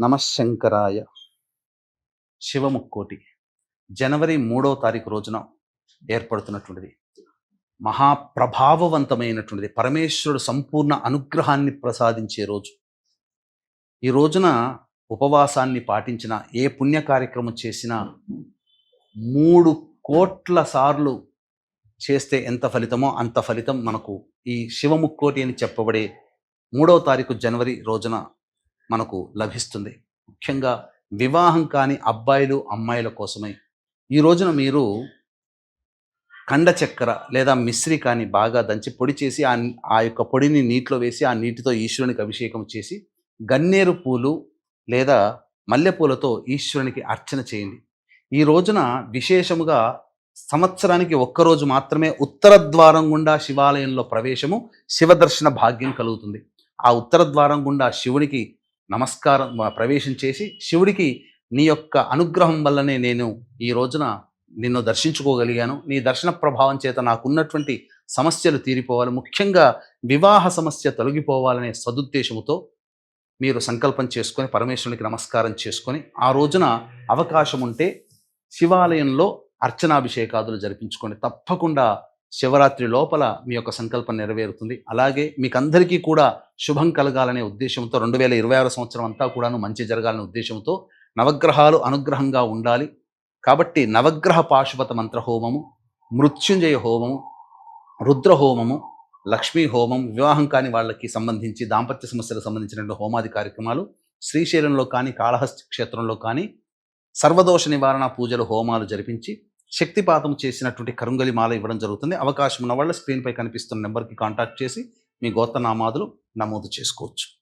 నమశంకరాయ. శివముక్కోటి జనవరి 3వ తారీఖు రోజున ఏర్పడుతున్నటువంటిది. మహాప్రభావవంతమైనటువంటిది. పరమేశ్వరుడు సంపూర్ణ అనుగ్రహాన్ని ప్రసాదించే రోజు. ఈ రోజున ఉపవాసాన్ని పాటించిన, ఏ పుణ్య కార్యక్రమం చేసినా 3,00,00,000 సార్లు చేస్తే ఎంత ఫలితమో అంత ఫలితం మనకు ఈ శివముక్కోటి అని చెప్పబడే 3వ తారీఖు జనవరి రోజున మనకు లభిస్తుంది. ముఖ్యంగా వివాహం కాని అబ్బాయిలు అమ్మాయిల కోసమై ఈ రోజున మీరు కండ చక్కెర లేదా మిశ్రి కానీ బాగా దంచి పొడి చేసి ఆ యొక్క పొడిని నీటిలో వేసి ఆ నీటితో ఈశ్వరునికి అభిషేకం చేసి గన్నేరు పూలు లేదా మల్లెపూలతో ఈశ్వరునికి అర్చన చేయండి. ఈ రోజున విశేషముగా సంవత్సరానికి ఒక్కరోజు మాత్రమే ఉత్తర ద్వారం గుండా శివాలయంలో ప్రవేశము, శివదర్శన భాగ్యం కలుగుతుంది. ఆ ఉత్తర ద్వారం గుండా శివునికి నమస్కారం ప్రవేశం చేసి, శివుడికి నీ యొక్క అనుగ్రహం వల్లనే నేను ఈ రోజున నిన్ను దర్శించుకోగలిగాను, నీ దర్శన ప్రభావం చేత నాకున్నటువంటి సమస్యలు తీరిపోవాలి, ముఖ్యంగా వివాహ సమస్య తొలగిపోవాలనే సదుద్దేశముతో మీరు సంకల్పం చేసుకొని పరమేశ్వరునికి నమస్కారం చేసుకొని ఆ రోజున అవకాశం ఉంటే శివాలయంలో అర్చనాభిషేకాదులు జరిపించుకొని తప్పకుండా శివరాత్రి లోపల మీ యొక్క సంకల్పం నెరవేరుతుంది. అలాగే మీకందరికీ కూడా శుభం కలగాలనే ఉద్దేశంతో 2026 సంవత్సరం అంతా కూడాను మంచి జరగాలనే ఉద్దేశంతో నవగ్రహాలు అనుగ్రహంగా ఉండాలి కాబట్టి నవగ్రహ పాశుపత మంత్ర హోమము, మృత్యుంజయ హోమము, రుద్ర హోమము, లక్ష్మీ హోమం, వివాహం కాని వాళ్ళకి సంబంధించి దాంపత్య సమస్యలకు సంబంధించినటువంటి హోమాది కార్యక్రమాలు శ్రీశైలంలో కానీ కాళహస్తి క్షేత్రంలో కానీ సర్వదోష నివారణ పూజలు హోమాలు జరిపించి శక్తిపాతం చేసినటువంటి కరుంగలి మాల ఇవ్వడం జరుగుతుంది. అవకాశం ఉన్న వాళ్ళ స్క్రీన్పై కనిపిస్తున్న నెంబర్కి కాంటాక్ట్ చేసి మీ గోత్రనామాదులు నమోదు చేసుకోవచ్చు.